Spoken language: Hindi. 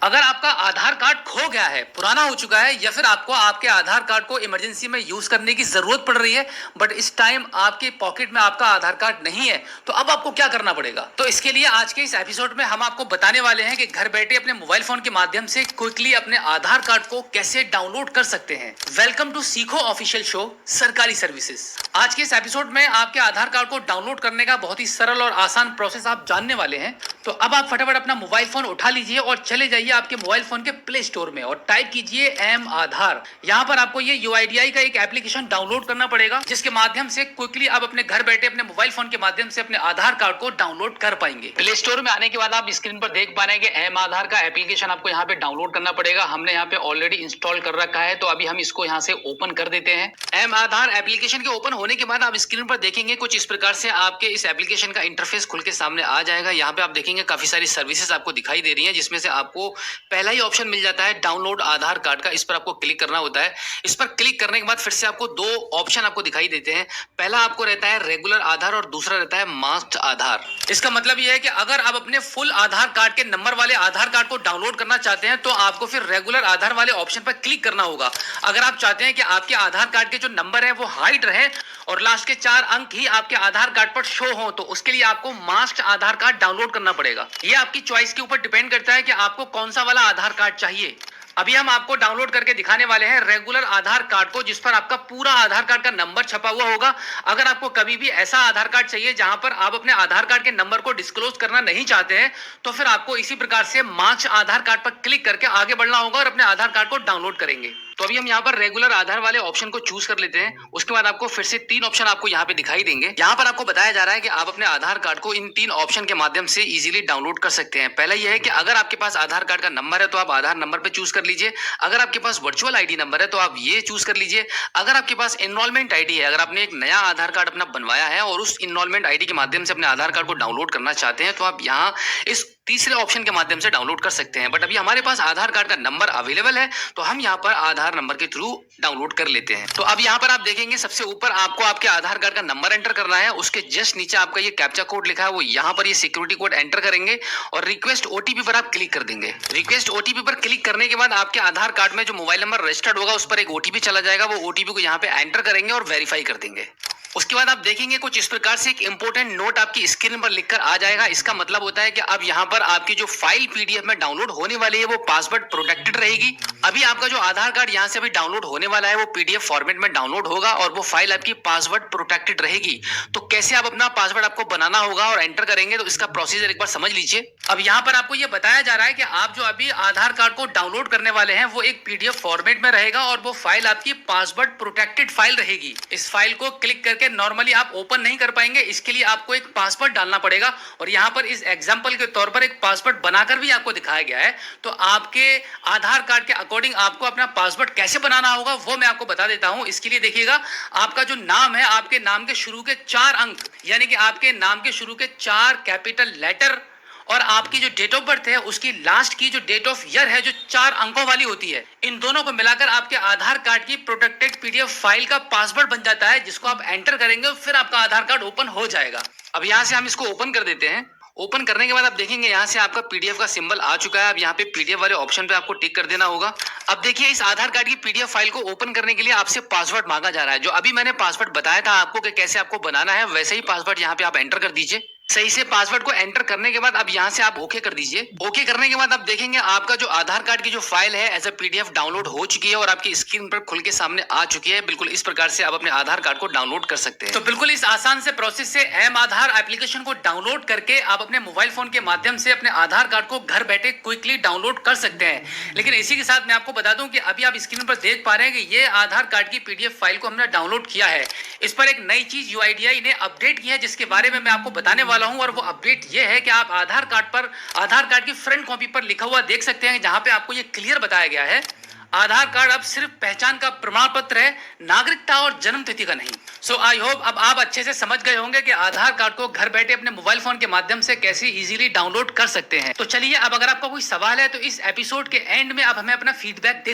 अगर आपका आधार कार्ड खो गया है, पुराना हो चुका है, या फिर आपको आपके आधार कार्ड को इमरजेंसी में यूज करने की जरूरत पड़ रही है, बट इस टाइम आपके पॉकेट में आपका आधार कार्ड नहीं है, तो अब आपको क्या करना पड़ेगा। तो इसके लिए आज के इस एपिसोड में हम आपको बताने वाले हैं कि घर बैठे अपने मोबाइल फोन के माध्यम से क्विकली अपने आधार कार्ड को कैसे डाउनलोड कर सकते हैं। वेलकम टू सीखो ऑफिशियल शो सरकारी सर्विसेज। आज के इस एपिसोड में आपके आधार कार्ड को डाउनलोड करने का बहुत ही सरल और आसान प्रोसेस आप जानने वाले हैं। तो अब आप फटाफट अपना मोबाइल फोन उठा लीजिए और चले जाइए आपके मोबाइल फोन के प्ले स्टोर में और टाइप कीजिए एम आधार। यहाँ पर आपको ये यूआईडीआई का एक एप्लीकेशन डाउनलोड करना पड़ेगा, जिसके माध्यम से क्विकली आप अपने घर बैठे अपने मोबाइल फोन के माध्यम से अपने आधार कार्ड को डाउनलोड कर पाएंगे। प्ले स्टोर में आने के बाद आप स्क्रीन पर देख पा रहे हैं कि एम आधार का एप्लीकेशन आपको यहाँ पे डाउनलोड करना पड़ेगा। हमने यहाँ पे ऑलरेडी इंस्टॉल कर रखा है, तो अभी हम इसको यहाँ से ओपन कर देते हैं। एम आधार एप्लीकेशन के ओपन होने के बाद आप स्क्रीन पर देखेंगे कुछ इस प्रकार से आपके इस एप्लीकेशन का इंटरफेस खुल के सामने आ जाएगा। यहाँ पे आप देखेंगे काफी सारी सर्विसेज आपको दिखाई दे रही हैं, जिसमें से आपको पहला ही ऑप्शन मिल जाता है डाउनलोड आधार कार्ड का। इस पर आपको क्लिक करना होता है। इस पर क्लिक करने के बाद फिर से आपको दो ऑप्शन आपको दिखाई देते हैं। पहला आपको रहता है रेगुलर आधार और दूसरा रहता है मास्क्ड आधार। इसका मतलब यह है कि अगर आप अपने फुल आधार कार्ड के नंबर वाले आधार कार्ड को डाउनलोड करना चाहते हैं तो आपको फिर रेगुलर आधार वाले ऑप्शन पर क्लिक करना होगा। अगर आप चाहते हैं कि आपके आधार कार्ड के जो नंबर है वो हाइड रहे और लास्ट के 4 अंक ही आपके आधार कार्ड पर शो हो, तो उसके लिए आपको मास्क्ड आधार कार्ड डाउनलोड करना पड़ेगा। ये आपकी चॉइस के ऊपर डिपेंड करता है कि आपको कौन सा वाला आधार कार्ड चाहिए। अभी हम आपको डाउनलोड करके दिखाने वाले हैं रेगुलर आधार कार्ड को, जिस पर आपका पूरा आधार कार्ड का नंबर छपा हुआ होगा। अगर आपको कभी भी ऐसा आधार कार्ड चाहिए जहां पर आप अपने आधार कार्ड के नंबर को डिस्क्लोज करना नहीं चाहते हैं, तो फिर आपको इसी प्रकार से मार्क्स आधार कार्ड पर क्लिक करके आगे बढ़ना होगा और अपने आधार कार्ड को डाउनलोड करेंगे। तो अभी हम यहाँ पर रेगुलर आधार वाले ऑप्शन को चूज कर लेते हैं। उसके बाद आपको फिर से 3 ऑप्शन आपको यहाँ पे दिखाई देंगे। यहाँ पर आपको बताया जा रहा है कि आप अपने आधार कार्ड को इन 3 ऑप्शन के माध्यम से इजीली डाउनलोड कर सकते हैं। पहला यह है कि अगर आपके पास आधार कार्ड का नंबर है तो आप आधार नंबर पे चूज कर लीजिए। अगर आपके पास वर्चुअल आईडी नंबर है तो आप ये चूज कर लीजिए। अगर आपके पास एनरोलमेंट आईडी है, अगर आपने एक नया आधार कार्ड अपना बनवाया है और उस एनरोलमेंट आईडी के माध्यम से अपने आधार कार्ड को डाउनलोड करना चाहते हैं, तो आप यहाँ इस तीसरे ऑप्शन के माध्यम से डाउनलोड कर सकते हैं। बट अभी हमारे पास आधार कार्ड का नंबर अवेलेबल है, तो हम यहाँ पर आधार नंबर के थ्रू डाउनलोड कर लेते हैं। तो अब यहाँ पर आप देखेंगे सबसे ऊपर आपको आपके आधार कार्ड का नंबर एंटर करना है। उसके जस्ट नीचे आपका ये कैप्चा कोड लिखा है, वो यहाँ पर ये सिक्योरिटी कोड एंटर करेंगे और रिक्वेस्ट ओटीपी पर आप क्लिक कर देंगे। रिक्वेस्ट ओटीपी पर क्लिक करने के बाद आपके आधार कार्ड में जो मोबाइल नंबर रजिस्टर्ड होगा उस पर एक ओटीपी चला जाएगा। वो ओटीपी को यहाँ पे एंटर करेंगे और वेरीफाई कर देंगे। उसके बाद आप देखेंगे कुछ इस प्रकार से एक इंपॉर्टेंट नोट आपकी स्क्रीन पर लिखकर आ जाएगा। इसका मतलब होता है कि अब यहाँ पर आपकी जो फाइल पीडीएफ में डाउनलोड होने वाली है वो पासवर्ड प्रोटेक्टेड रहेगी। अभी आपका जो आधार कार्ड यहाँ से अभी डाउनलोड होने वाला है वो पीडीएफ फॉर्मेट में डाउनलोड होगा और वो फाइल आपकी पासवर्ड प्रोटेक्टेड रहेगी। तो कैसे आप अपना पासवर्ड आपको बनाना होगा और एंटर करेंगे, तो इसका प्रोसीजर एक बार समझ लीजिए। अब यहाँ पर आपको ये बताया जा रहा है कि आप जो अभी आधार कार्ड को डाउनलोड करने वाले हैं वो एक पीडीएफ फॉर्मेट में रहेगा और वो फाइल आपकी पासवर्ड प्रोटेक्टेड फाइल रहेगी। इस फाइल को क्लिक करके नॉर्मली आप ओपन नहीं कर पाएंगे। इसके लिए आपको एक पासवर्ड डालना पड़ेगा और यहाँ पर इस एग्जांपल के तौर पर एक पासवर्ड बनाकर भी आपको दिखाया गया है। तो आपके आधार कार्ड के अकॉर्डिंग आपको अपना पासवर्ड कैसे बनाना होगा वो मैं आपको बता देता हूं। इसके लिए देखिएगा, आपका जो नाम है, आपके नाम के शुरू के 4 अंक, यानी कि आपके नाम के शुरू के 4 कैपिटल लेटर और आपकी जो डेट ऑफ बर्थ है उसकी लास्ट की जो डेट ऑफ ईयर है जो 4 अंकों वाली होती है, इन दोनों को मिलाकर आपके आधार कार्ड की प्रोटेक्टेड पीडीएफ फाइल का पासवर्ड बन जाता है, जिसको आप एंटर करेंगे फिर आपका आधार कार्ड ओपन हो जाएगा। अब यहाँ से हम इसको ओपन कर देते हैं। ओपन करने के बाद आप देखेंगे यहाँ से आपका पीडीएफ का सिंबल आ चुका है। अब यहाँ पे पीडीएफ वाले ऑप्शन पे आपको टिक कर देना होगा। अब देखिए, इस आधार कार्ड की पीडीएफ फाइल को ओपन करने के लिए आपसे पासवर्ड मांगा जा रहा है। जो अभी मैंने पासवर्ड बताया था आपको कि कैसे आपको बनाना है, वैसे ही पासवर्ड यहाँ पे आप एंटर कर दीजिए। सही से पासवर्ड को एंटर करने के बाद अब यहाँ से आप ओके कर दीजिए। ओके करने के बाद आप देखेंगे आपका जो आधार कार्ड की जो फाइल है एज अ पीडीएफ डाउनलोड हो चुकी है और आपकी स्क्रीन पर खुल के सामने आ चुकी है। बिल्कुल इस प्रकार से आप अपने आधार कार्ड को डाउनलोड कर सकते हैं। तो बिल्कुल इस आसान से प्रोसेस से एम आधार एप्लीकेशन को डाउनलोड करके आप अपने मोबाइल फोन के माध्यम से अपने आधार कार्ड को घर बैठे क्विकली डाउनलोड कर सकते हैं। लेकिन इसी के साथ मैं आपको बता दूं कि अभी आप स्क्रीन पर देख पा रहे हैं कि ये आधार कार्ड की पीडीएफ फाइल को हमने डाउनलोड किया है। इस पर एक नई चीज यूआईडीआई ने अपडेट की है, जिसके बारे में मैं आपको बताने वाला हूं। और वो अपडेट ये है कि आप आधार कार्ड की फ्रंट कॉपी पर लिखा हुआ देख सकते हैं, जहां पे आपको ये क्लियर बताया गया है आधार कार्ड अब सिर्फ पहचान का प्रमाण पत्र है, नागरिकता और जन्म तिथि का नहीं। सो आई होप अब आप अच्छे से समझ गए होंगे कि आधार कार्ड को घर बैठे अपने मोबाइल फोन के माध्यम से कैसे इजीली डाउनलोड कर सकते हैं। तो चलिए, अब अगर आपका कोई सवाल है तो इस एपिसोड के एंड में आप हमें अपना फीडबैक दे